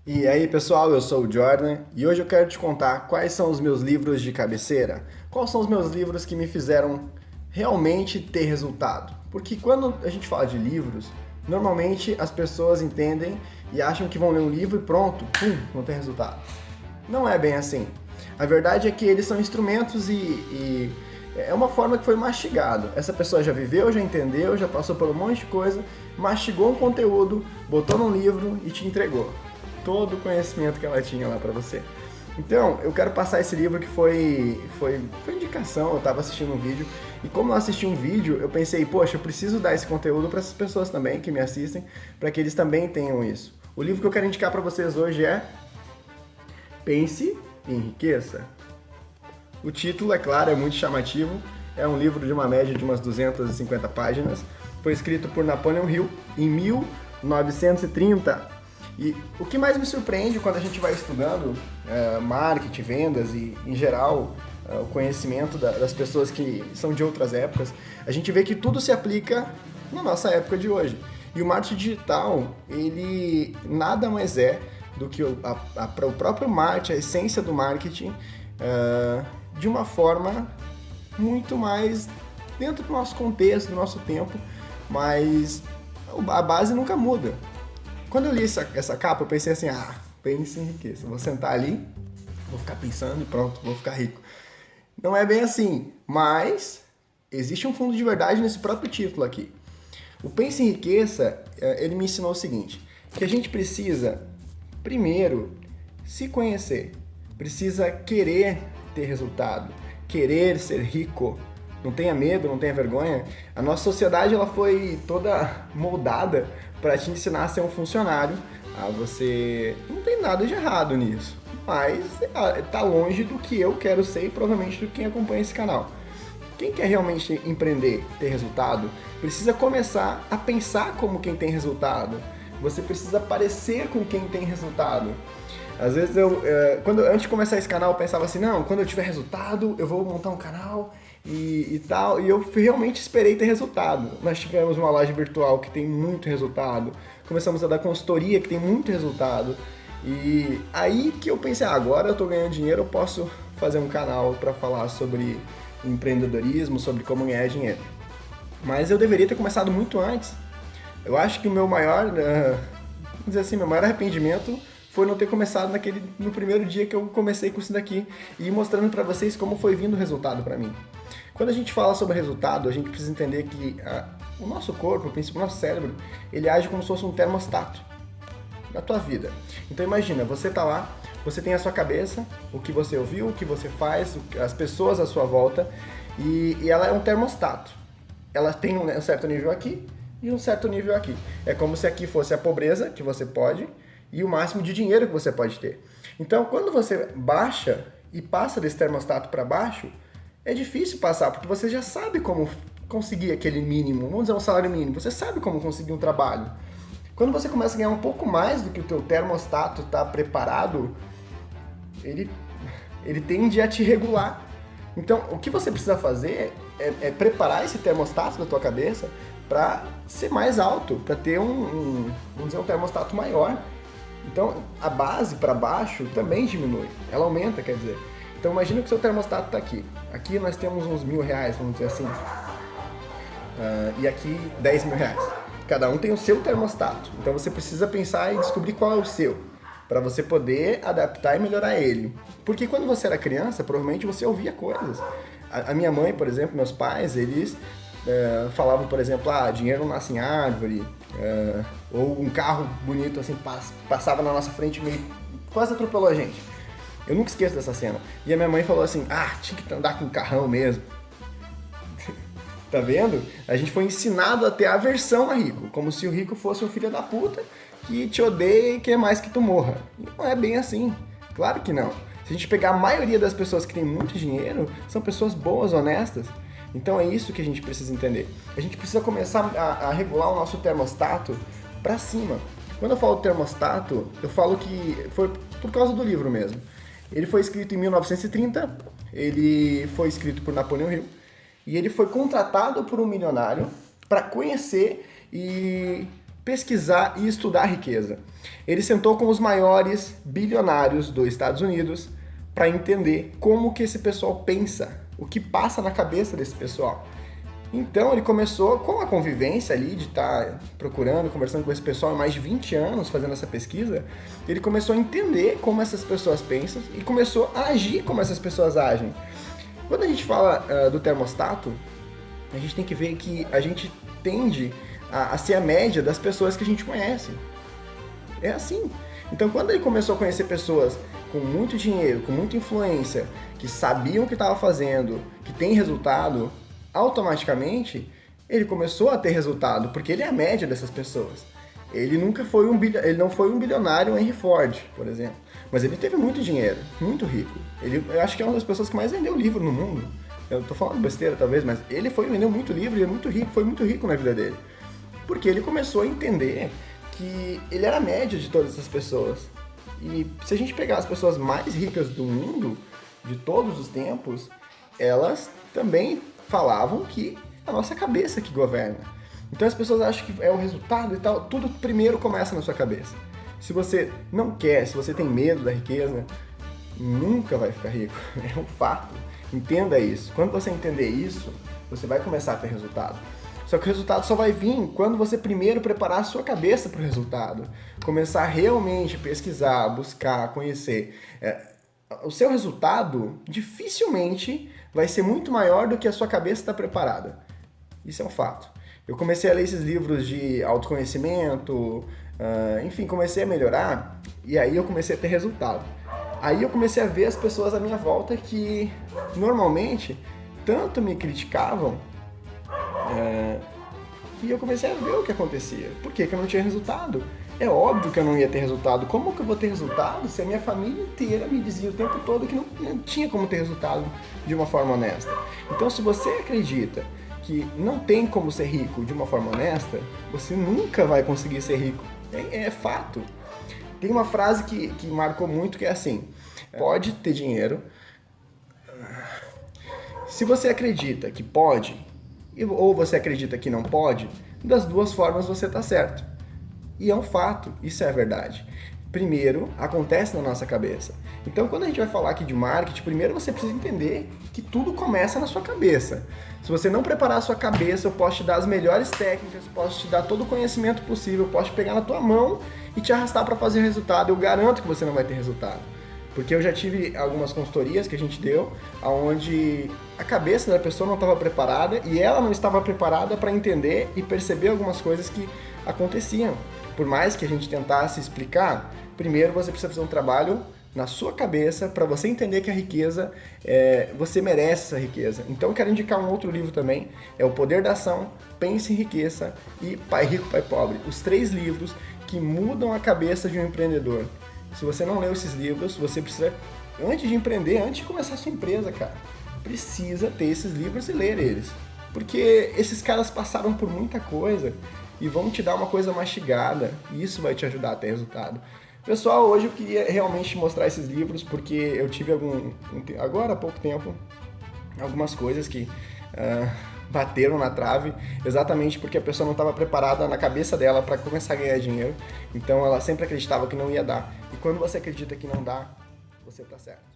E aí, pessoal, eu sou o Jordan e hoje eu quero te contar quais são os meus livros de cabeceira. Quais são os meus livros que me fizeram realmente ter resultado? Porque quando a gente fala de livros, normalmente as pessoas entendem e acham que vão ler um livro e pronto, pum, vão ter resultado. Não é bem assim. A verdade é que eles são instrumentos e é uma forma que foi mastigado. Essa pessoa já viveu, já entendeu, já passou por um monte de coisa, mastigou um conteúdo, botou num livro e te entregou todo o conhecimento que ela tinha lá para você. Então, eu quero passar esse livro que foi indicação, eu estava assistindo um vídeo, e como eu assisti um vídeo, eu pensei, poxa, eu preciso dar esse conteúdo para essas pessoas também que me assistem, para que eles também tenham isso. O livro que eu quero indicar para vocês hoje é Pense e Enriqueça. O título, é claro, é muito chamativo, é um livro de uma média de umas 250 páginas, foi escrito por Napoleon Hill em 1930. E o que mais me surpreende quando a gente vai estudando marketing, vendas e, em geral, o conhecimento das pessoas que são de outras épocas, a gente vê que tudo se aplica na nossa época de hoje. E o marketing digital, ele nada mais é do que o próprio marketing, a essência do marketing, de uma forma muito mais dentro do nosso contexto, do nosso tempo, mas a base nunca muda. Quando eu li essa capa, eu pensei assim, pense em riqueza. Vou sentar ali, vou ficar pensando e pronto, vou ficar rico. Não é bem assim, mas existe um fundo de verdade nesse próprio título aqui. O Pense em Riqueza, ele me ensinou o seguinte, que a gente precisa, primeiro, se conhecer. Precisa querer ter resultado, querer ser rico. Não tenha medo, não tenha vergonha. A nossa sociedade ela foi toda moldada para te ensinar a ser um funcionário. Você não tem nada de errado nisso, mas tá longe do que eu quero ser e provavelmente do quem acompanha esse canal. Quem quer realmente empreender, ter resultado, precisa começar a pensar como quem tem resultado. Você precisa parecer com quem tem resultado. Às vezes antes de começar esse canal, eu pensava assim, não, quando eu tiver resultado, eu vou montar um canal e tal. E eu realmente esperei ter resultado. Nós tivemos uma loja virtual que tem muito resultado. Começamos a dar consultoria que tem muito resultado. E aí que eu pensei, agora eu tô ganhando dinheiro, eu posso fazer um canal para falar sobre empreendedorismo, sobre como ganhar dinheiro. Mas eu deveria ter começado muito antes. Eu acho que o meu maior, vamos dizer assim, meu maior arrependimento foi não ter começado no primeiro dia que eu comecei com isso daqui e ir mostrando para vocês como foi vindo o resultado para mim. Quando a gente fala sobre resultado, a gente precisa entender que o nosso corpo, o nosso cérebro, ele age como se fosse um termostato na tua vida. Então imagina, você tá lá, você tem a sua cabeça, o que você ouviu, o que você faz, as pessoas à sua volta, e ela é um termostato. Ela tem um certo nível aqui e um certo nível aqui. É como se aqui fosse a pobreza que você pode e o máximo de dinheiro que você pode ter. Então, quando você baixa e passa desse termostato para baixo, é difícil passar, porque você já sabe como conseguir aquele mínimo, vamos dizer um salário mínimo, você sabe como conseguir um trabalho. Quando você começa a ganhar um pouco mais do que o teu termostato está preparado, ele tende a te regular. Então, o que você precisa fazer é preparar esse termostato da tua cabeça para ser mais alto, para ter vamos dizer, um termostato maior. Então, a base para baixo também diminui, ela aumenta, quer dizer. Então, imagina que o seu termostato está aqui. Aqui nós temos uns R$ 1.000, vamos dizer assim. E aqui R$ 10.000. Cada um tem o seu termostato. Então, você precisa pensar e descobrir qual é o seu, para você poder adaptar e melhorar ele. Porque quando você era criança, provavelmente você ouvia coisas. A minha mãe, por exemplo, meus pais, eles falavam, por exemplo, dinheiro não nasce em árvore, ou um carro bonito assim passava na nossa frente e quase atropelou a gente. Eu nunca esqueço dessa cena. E a minha mãe falou assim, tinha que andar com um carrão mesmo. Tá vendo? A gente foi ensinado a ter aversão a rico, como se o rico fosse um filho da puta que te odeia e quer mais que tu morra. E não é bem assim. Claro que não. Se a gente pegar a maioria das pessoas que tem muito dinheiro, são pessoas boas, honestas. Então é isso que a gente precisa entender. A gente precisa começar a regular o nosso termostato para cima. Quando eu falo termostato, eu falo que foi por causa do livro mesmo. Ele foi escrito em 1930, ele foi escrito por Napoleon Hill, e ele foi contratado por um milionário para conhecer e pesquisar e estudar a riqueza. Ele sentou com os maiores bilionários dos Estados Unidos para entender como que esse pessoal pensa, o que passa na cabeça desse pessoal. Então ele começou com a convivência ali de estar procurando, conversando com esse pessoal há mais de 20 anos, fazendo essa pesquisa, ele começou a entender como essas pessoas pensam e começou a agir como essas pessoas agem. Quando a gente fala do termostato, a gente tem que ver que a gente tende a ser a média das pessoas que a gente conhece. É assim. Então quando ele começou a conhecer pessoas com muito dinheiro, com muita influência, que sabiam o que estava fazendo, que tem resultado, automaticamente ele começou a ter resultado, porque ele é a média dessas pessoas. Ele nunca foi ele não foi um bilionário Henry Ford, por exemplo, mas ele teve muito dinheiro, muito rico. Eu acho que é uma das pessoas que mais vendeu livro no mundo. Eu tô falando besteira talvez, mas ele vendeu muito livro, ele é muito rico, foi muito rico na vida dele. Porque ele começou a entender que ele era a média de todas essas pessoas. E se a gente pegar as pessoas mais ricas do mundo, de todos os tempos, elas também falavam que é a nossa cabeça que governa. Então as pessoas acham que é o resultado e tal, tudo primeiro começa na sua cabeça. Se você não quer, se você tem medo da riqueza, nunca vai ficar rico. É um fato. Entenda isso. Quando você entender isso, você vai começar a ter resultado. Só que o resultado só vai vir quando você primeiro preparar a sua cabeça para o resultado. Começar a realmente pesquisar, buscar, conhecer. O seu resultado dificilmente vai ser muito maior do que a sua cabeça está preparada. Isso é um fato. Eu comecei a ler esses livros de autoconhecimento, enfim, comecei a melhorar e aí eu comecei a ter resultado. Aí eu comecei a ver as pessoas à minha volta que normalmente tanto me criticavam e eu comecei a ver o que acontecia. Por quê? Que eu não tinha resultado. É óbvio que eu não ia ter resultado. Como que eu vou ter resultado se a minha família inteira me dizia o tempo todo que não tinha como ter resultado de uma forma honesta? Então, se você acredita que não tem como ser rico de uma forma honesta, você nunca vai conseguir ser rico. É fato. Tem uma frase que marcou muito que é assim: pode ter dinheiro. Se você acredita que pode, ou você acredita que não pode, das duas formas você está certo. E é um fato, isso é a verdade. Primeiro, acontece na nossa cabeça. Então, quando a gente vai falar aqui de marketing, primeiro você precisa entender que tudo começa na sua cabeça. Se você não preparar a sua cabeça, eu posso te dar as melhores técnicas, posso te dar todo o conhecimento possível, posso te pegar na tua mão e te arrastar para fazer resultado. Eu garanto que você não vai ter resultado. Porque eu já tive algumas consultorias que a gente deu, onde a cabeça da pessoa não estava preparada e ela não estava preparada para entender e perceber algumas coisas que aconteciam. Por mais que a gente tentasse explicar, primeiro você precisa fazer um trabalho na sua cabeça para você entender que a riqueza, você merece essa riqueza. Então eu quero indicar um outro livro também, é O Poder da Ação, Pense em Riqueza e Pai Rico, Pai Pobre. Os 3 livros que mudam a cabeça de um empreendedor. Se você não leu esses livros, você precisa, antes de empreender, antes de começar a sua empresa, cara, precisa ter esses livros e ler eles. Porque esses caras passaram por muita coisa e vão te dar uma coisa mastigada e isso vai te ajudar a ter resultado. Pessoal, hoje eu queria realmente mostrar esses livros porque eu tive agora há pouco tempo, algumas coisas que bateram na trave, exatamente porque a pessoa não estava preparada na cabeça dela para começar a ganhar dinheiro. Então ela sempre acreditava que não ia dar. E quando você acredita que não dá, você está certo.